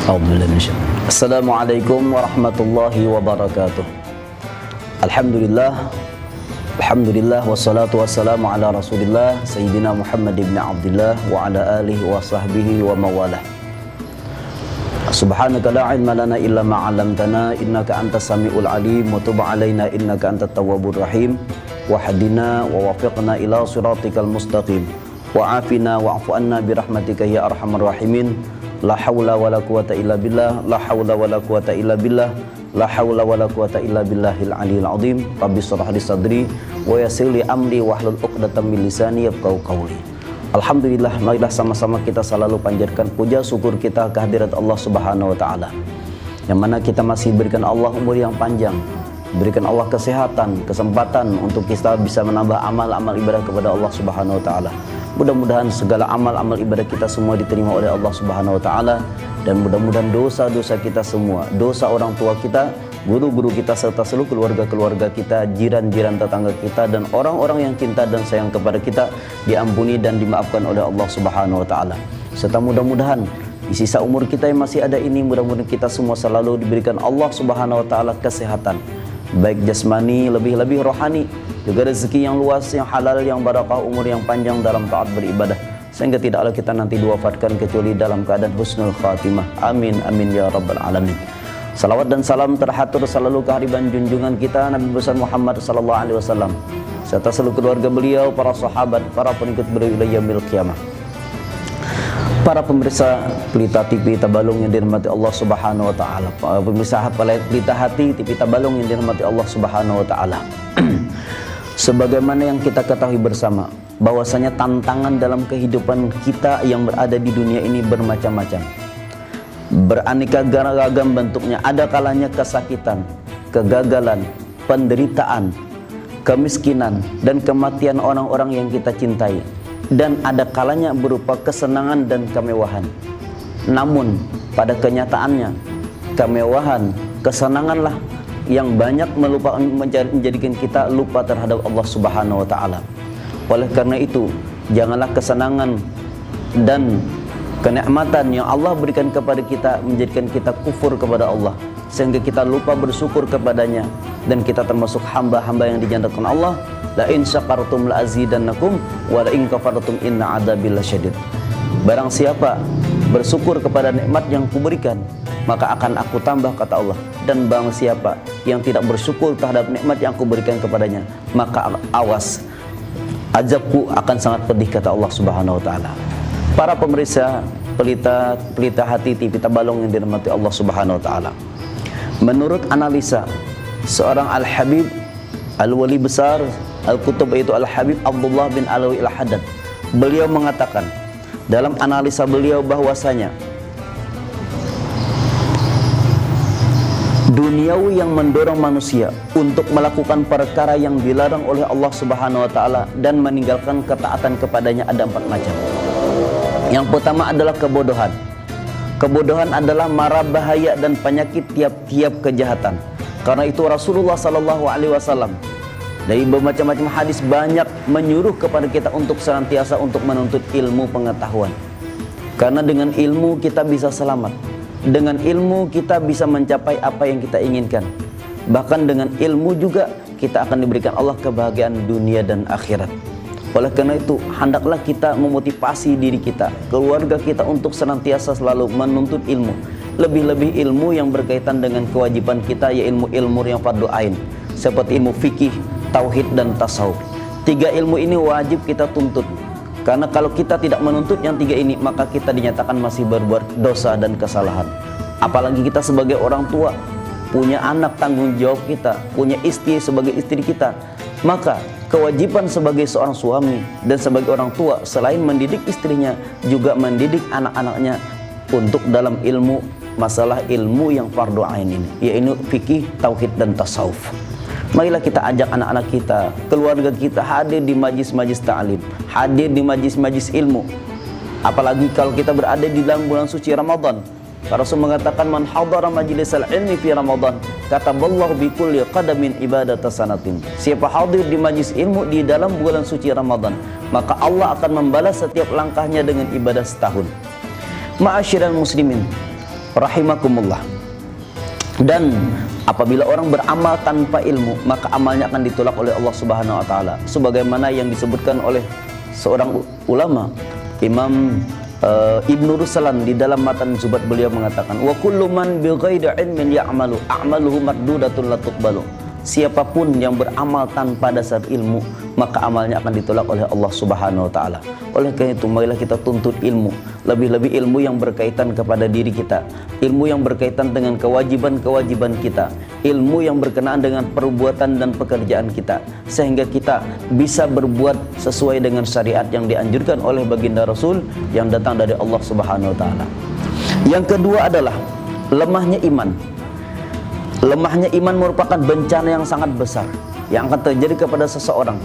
Assalamualaikum warahmatullahi wabarakatuh. Alhamdulillah wassalatu wassalamu ala Rasulillah Sayyidina Muhammad ibn Abdullah wa ala alihi wa sahbihi wa mawalah. Subhanaka la ilma lana illa ma 'allamtana innaka antas samiul alim wa tub 'alaina innaka antat tawwabur rahim wa hadina wa wafiqna ila siratikal mustaqim wa afina wa'fu anna bi rahmatika ya arhamar rahimin. La haula wala quwata illa billah, la haula wala quwata illa billah, la haula wala quwata illa billahil aliyil azim. Rabbi shrah li sadri wa yassir li amri wahlul 'uqdatam min lisani yafqahu qawli. Alhamdulillah, marilah sama-sama kita selalu panjatkan puja syukur kita kehadirat Allah Subhanahu wa taala. Yang mana kita masih berikan Allah umur yang panjang, berikan Allah kesehatan, kesempatan untuk kita bisa menambah amal-amal ibadah kepada Allah Subhanahu wa taala. Mudah-mudahan segala amal-amal ibadah kita semua diterima oleh Allah Subhanahu wa taala, dan mudah-mudahan dosa-dosa kita semua, dosa orang tua kita, guru-guru kita serta seluruh keluarga-keluarga kita, jiran-jiran tetangga kita dan orang-orang yang cinta dan sayang kepada kita diampuni dan dimaafkan oleh Allah Subhanahu wa taala. Serta mudah-mudahan di sisa umur kita yang masih ada ini, mudah-mudahan kita semua selalu diberikan Allah Subhanahu wa taala kesehatan, baik jasmani, lebih-lebih rohani, juga rezeki yang luas, yang halal, yang barakah, umur yang panjang dalam taat beribadah, sehingga tidaklah kita nanti diwafatkan kecuali dalam keadaan husnul khatimah. Amin amin ya rabbal alamin. Salawat dan salam terhatur selalu kehadiran junjungan kita Nabi besar Muhammad sallallahu alaihi wasallam serta seluruh keluarga beliau, para sahabat, para pengikut beliau ila yaumil qiyamah. Para pemirsa Pelita TV Tabalong yang dirahmati Allah Subhanahu wa taala, pemirsa Pelita Hati TV Tabalong yang dirahmati Allah Subhanahu wa taala. Sebagaimana yang kita ketahui bersama, bahwasanya tantangan dalam kehidupan kita yang berada di dunia ini bermacam-macam, beraneka ragam bentuknya. Ada kalanya kesakitan, kegagalan, penderitaan, kemiskinan, dan kematian orang-orang yang kita cintai. Dan ada kalanya berupa kesenangan dan kemewahan. Namun pada kenyataannya, kemewahan, kesenanganlah yang banyak menjadikan kita lupa terhadap Allah Subhanahu wa taala. Oleh karena itu, janganlah kesenangan dan kenikmatan yang Allah berikan kepada kita menjadikan kita kufur kepada Allah, sehingga kita lupa bersyukur kepadanya, dan kita termasuk hamba-hamba yang dijanjikan Allah, la in syakartum la azidannakum wa la in kafartum inna adzabi lasyadid. Barang siapa bersyukur kepada nikmat yang kuberikan, maka akan aku tambah, kata Allah. Dan barang siapa yang tidak bersyukur terhadap nikmat yang kuberikan kepadanya, maka awas, azabku akan sangat pedih, kata Allah Subhanahu wa taala. Para pemirsa Pelita Hati TV Tabalong yang dirahmati Allah Subhanahu wa taala, menurut analisa seorang Al-Habib Al-Wali besar Al-Kutub, yaitu Al-Habib Abdullah bin Alawi Al-Haddad, beliau mengatakan dalam analisa beliau bahwasanya duniawi yang mendorong manusia untuk melakukan perkara yang dilarang oleh Allah Subhanahu wa taala dan meninggalkan ketaatan kepadanya ada 4 macam. Yang pertama adalah kebodohan. Kebodohan adalah mara bahaya dan penyakit tiap-tiap kejahatan. Karena itu Rasulullah sallallahu alaihi wasallam dari bermacam-macam hadis banyak menyuruh kepada kita untuk senantiasa untuk menuntut ilmu pengetahuan. Karena dengan ilmu kita bisa selamat. Dengan ilmu kita bisa mencapai apa yang kita inginkan. Bahkan dengan ilmu juga kita akan diberikan Allah kebahagiaan dunia dan akhirat. Oleh karena itu, hendaklah kita memotivasi diri kita, keluarga kita untuk senantiasa selalu menuntut ilmu. Lebih-lebih ilmu yang berkaitan dengan kewajiban kita, yaitu ilmu yang fardu ain, seperti ilmu fikih, tauhid, dan tasawuf. 3 ilmu ini wajib kita tuntut. Karena kalau kita tidak menuntut yang 3 ini, maka kita dinyatakan masih berbuat dosa dan kesalahan. Apalagi kita sebagai orang tua, punya anak, tanggung jawab kita, punya istri sebagai istri kita. Maka kewajiban sebagai seorang suami dan sebagai orang tua, selain mendidik istrinya, juga mendidik anak-anaknya untuk dalam ilmu, masalah ilmu yang fardu ain ini, yaitu fikih, tauhid, dan tasawuf. Marilah kita ajak anak-anak kita, keluarga kita hadir di majlis-majlis ta'lim, hadir di majlis-majlis ilmu. Apalagi kalau kita berada di dalam bulan suci Ramadan. Rasul mengatakan, man hadara majlisal ilmi fi Ramadan kataballahu bi kulli qadamin ibadata sanatin. Siapa hadir di majlis ilmu di dalam bulan suci Ramadan, maka Allah akan membalas setiap langkahnya dengan ibadah setahun. Ma'asyiral muslimin, rahimakumullah. Dan apabila orang beramal tanpa ilmu, maka amalnya akan ditolak oleh Allah Subhanahu wa taala. Sebagaimana yang disebutkan oleh seorang ulama, Imam Ibnu Ruslan, di dalam matan Zubat beliau mengatakan, wa kullu man bighairi ilmin ya'malu a'maluhu mardudatun la tuqbalu. Siapapun yang beramal tanpa dasar ilmu, maka amalnya akan ditolak oleh Allah Subhanahu wa taala. Oleh karena itu, marilah kita tuntut ilmu, lebih-lebih ilmu yang berkaitan kepada diri kita, ilmu yang berkaitan dengan kewajiban-kewajiban kita, ilmu yang berkenaan dengan perbuatan dan pekerjaan kita, sehingga kita bisa berbuat sesuai dengan syariat yang dianjurkan oleh baginda Rasul yang datang dari Allah Subhanahu wa taala. Yang kedua adalah lemahnya iman. Lemahnya iman merupakan bencana yang sangat besar yang akan terjadi kepada seseorang.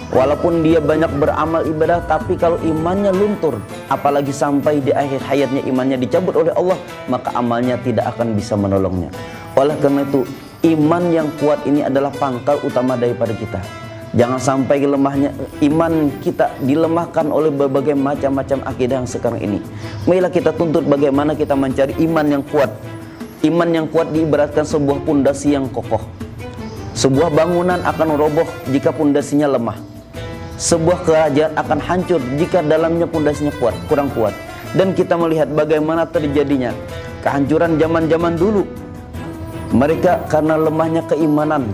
Walaupun dia banyak beramal ibadah, tapi kalau imannya luntur, apalagi sampai di akhir hayatnya imannya dicabut oleh Allah, maka amalnya tidak akan bisa menolongnya. Oleh karena itu, iman yang kuat ini adalah pangkal utama daripada kita. Jangan sampai lemahnya iman kita dilemahkan oleh berbagai macam-macam akidah yang sekarang ini. Marilah kita tuntut bagaimana kita mencari iman yang kuat. Iman yang kuat diibaratkan sebuah pondasi yang kokoh. Sebuah bangunan akan roboh jika pondasinya lemah. Sebuah kerajaan akan hancur jika dalamnya pondasinya kurang kuat. Dan kita melihat bagaimana terjadinya kehancuran zaman-zaman dulu. Mereka karena lemahnya keimanan.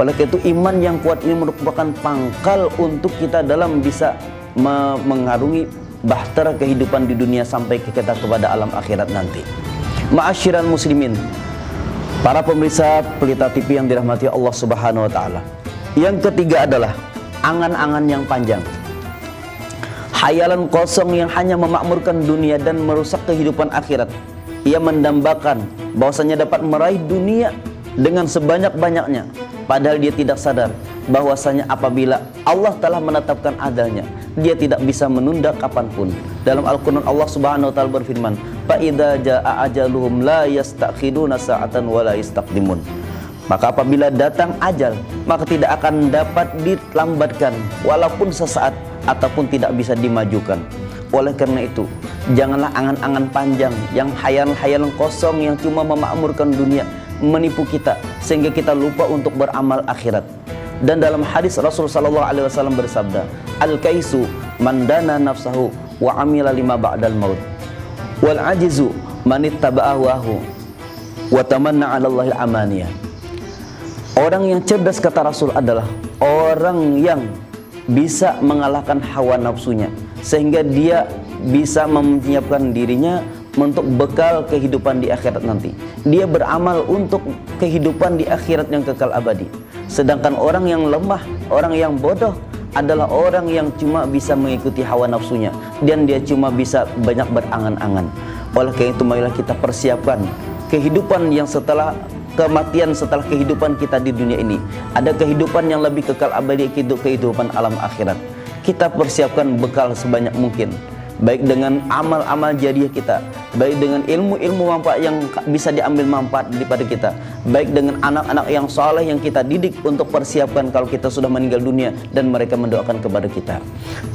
Oleh karena itu, iman yang kuat ini merupakan pangkal untuk kita dalam bisa mengarungi bahtera kehidupan di dunia sampai kita kepada alam akhirat nanti. Ma'asyiral muslimin, para pemirsa Pelita TV yang dirahmati Allah Subhanahu wa taala. Yang ketiga adalah angan-angan yang panjang. Hayalan kosong yang hanya memakmurkan dunia dan merusak kehidupan akhirat. Ia mendambakan bahwasanya dapat meraih dunia dengan sebanyak-banyaknya, padahal dia tidak sadar bahwasanya apabila Allah telah menetapkan ajalnya, dia tidak bisa menunda kapanpun. Dalam Al-Quran Allah Subhanahu wa taala berfirman, fa idza jaa ajaluhum la yastakhiruna sa'atan wa la yastaqdimun. Maka apabila datang ajal, maka tidak akan dapat dilambatkan walaupun sesaat, ataupun tidak bisa dimajukan. Oleh karena itu, janganlah angan-angan panjang yang hayalan-hayalan kosong yang cuma memakmurkan dunia menipu kita sehingga kita lupa untuk beramal akhirat. Dan dalam hadis Rasul sallallahu alaihi wasallam bersabda, al-kaisu man dana nafsahu wa amila lima ba'dal maut, wal ajizu man ittaba'ahu wa tamanna 'ala Allahil amaniyah. Orang yang cerdas, kata Rasul, adalah orang yang bisa mengalahkan hawa nafsunya sehingga dia bisa menyiapkan dirinya untuk bekal kehidupan di akhirat nanti. Dia beramal untuk kehidupan di akhirat yang kekal abadi. Sedangkan orang yang lemah, orang yang bodoh adalah orang yang cuma bisa mengikuti hawa nafsunya dan dia cuma bisa banyak berangan-angan. Oleh karena itu, marilah kita persiapkan kehidupan yang setelah kematian, setelah kehidupan kita di dunia ini. Ada kehidupan yang lebih kekal abadi, kehidupan alam akhirat. Kita persiapkan bekal sebanyak mungkin, baik dengan amal-amal jariah kita, baik dengan ilmu-ilmu manfaat yang bisa diambil manfaat daripada kita, baik dengan anak-anak yang saleh yang kita didik untuk persiapkan kalau kita sudah meninggal dunia dan mereka mendoakan kepada kita.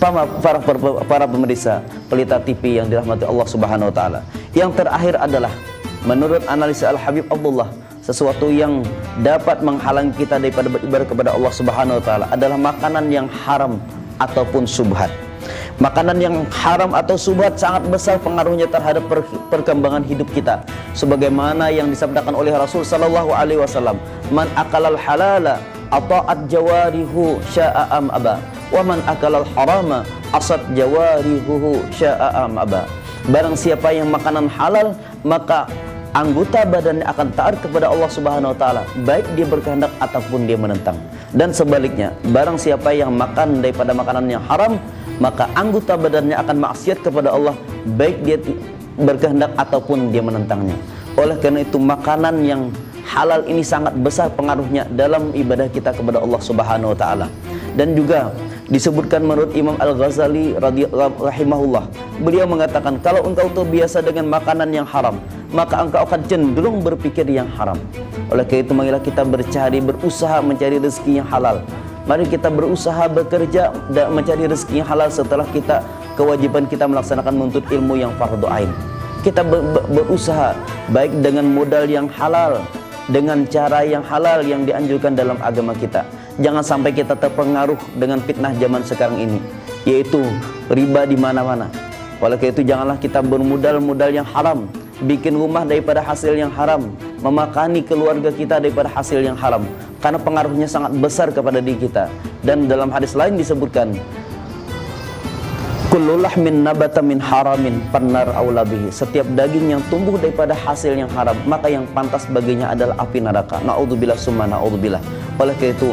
Para pemirsa Pelita TV yang dirahmati Allah Subhanahu wa taala. Yang terakhir adalah menurut analisa Al-Habib Abdullah, sesuatu yang dapat menghalangi kita daripada beribadah kepada Allah Subhanahu wa taala adalah makanan yang haram ataupun subhat. Makanan yang haram atau subhat sangat besar pengaruhnya terhadap perkembangan hidup kita. Sebagaimana yang disabdakan oleh Rasul sallallahu alaihi wasallam, "Man akalal halala ata'at jawarihu sya'a am aba, wa man akalal harama asat jawarihu sya'a am aba." Barang siapa yang makanan halal, maka anggota badannya akan taat kepada Allah Subhanahu wa taala, baik dia berkehendak ataupun dia menentang. Dan sebaliknya, barang siapa yang makan daripada makanan yang haram, maka anggota badannya akan maksiat kepada Allah, baik dia berkehendak ataupun dia menentangnya. Oleh karena itu, makanan yang halal ini sangat besar pengaruhnya dalam ibadah kita kepada Allah Subhanahu wa taala. Dan juga disebutkan menurut Imam Al-Ghazali rahimahullah, beliau mengatakan, kalau engkau terbiasa dengan makanan yang haram, maka engkau akan cenderung berpikir yang haram. Oleh karena itu, marilah kita berusaha mencari rezeki yang halal. Mari kita berusaha bekerja dan mencari rezeki yang halal setelah kewajiban kita melaksanakan menuntut ilmu yang fardu ain. Kita berusaha baik dengan modal yang halal, dengan cara yang halal yang dianjurkan dalam agama kita. Jangan sampai kita terpengaruh dengan fitnah zaman sekarang ini, yaitu riba di mana-mana. Oleh karena itu janganlah kita bermodal yang haram, bikin rumah daripada hasil yang haram, memakani keluarga kita daripada hasil yang haram, karena pengaruhnya sangat besar kepada diri kita. Dan dalam hadis lain disebutkan, kullu lahmin nabata min haramin fannar aula bihi. Setiap daging yang tumbuh daripada hasil yang haram, maka yang pantas baginya adalah api neraka. Naudzubillah summa naudzubillah. Oleh karena itu,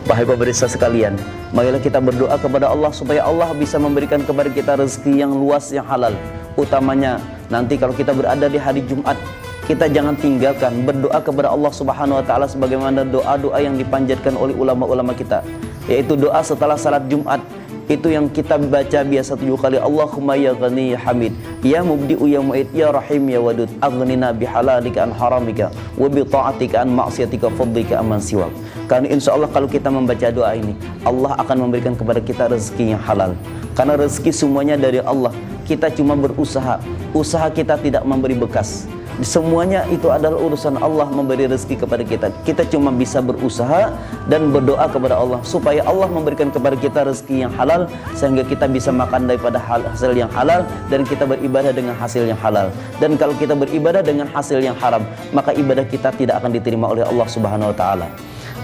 wahai pemirsa sekalian, marilah kita berdoa kepada Allah supaya Allah bisa memberikan kepada kita rezeki yang luas, yang halal. Utamanya nanti kalau kita berada di hari Jumat, kita jangan tinggalkan berdoa kepada Allah Subhanahu wa taala sebagaimana doa-doa yang dipanjatkan oleh ulama-ulama kita, yaitu doa setelah salat Jumat. Itu yang kita baca biasa 7 kali. Allahumma ya ghani ya hamid, ya mubdi'u ya mu'id, ya rahim ya wadud, aghnina bihalalika an haramika, wa bi ta'atika an ma'siyatika, fadlika amman siwak. Karena insya Allah kalau kita membaca doa ini, Allah akan memberikan kepada kita rezeki yang halal. Karena rezeki semuanya dari Allah. Kita cuma berusaha, usaha kita tidak memberi bekas. Semuanya itu adalah urusan Allah memberi rezeki kepada kita. Kita cuma bisa berusaha dan berdoa kepada Allah supaya Allah memberikan kepada kita rezeki yang halal, sehingga kita bisa makan daripada hasil yang halal dan kita beribadah dengan hasil yang halal. Dan kalau kita beribadah dengan hasil yang haram, maka ibadah kita tidak akan diterima oleh Allah Subhanahu wa taala.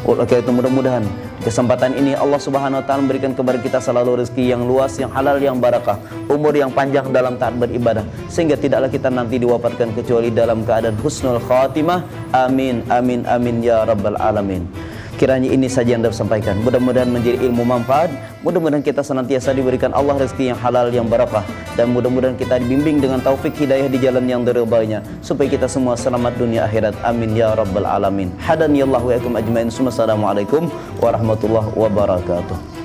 Oleh itu mudah-mudahan kesempatan ini Allah Subhanahu wa taala memberikan kepada kita selalu rezeki yang luas, yang halal, yang barakah, umur yang panjang dalam taat beribadah, sehingga tidaklah kita nanti diwafatkan kecuali dalam keadaan husnul khatimah. Amin amin amin ya rabbal alamin. Kiranya ini saja yang dapat sampaikan. Mudah-mudahan menjadi ilmu manfaat. Mudah-mudahan kita senantiasa diberikan Allah rezeki yang halal, yang barakah, dan mudah-mudahan kita dibimbing dengan taufik hidayah di jalan yang diridhainya, supaya kita semua selamat dunia akhirat. Amin ya rabbal alamin. Hadaniyallahu wa iyyakum ajmain. Assalamualaikum warahmatullahi wabarakatuh.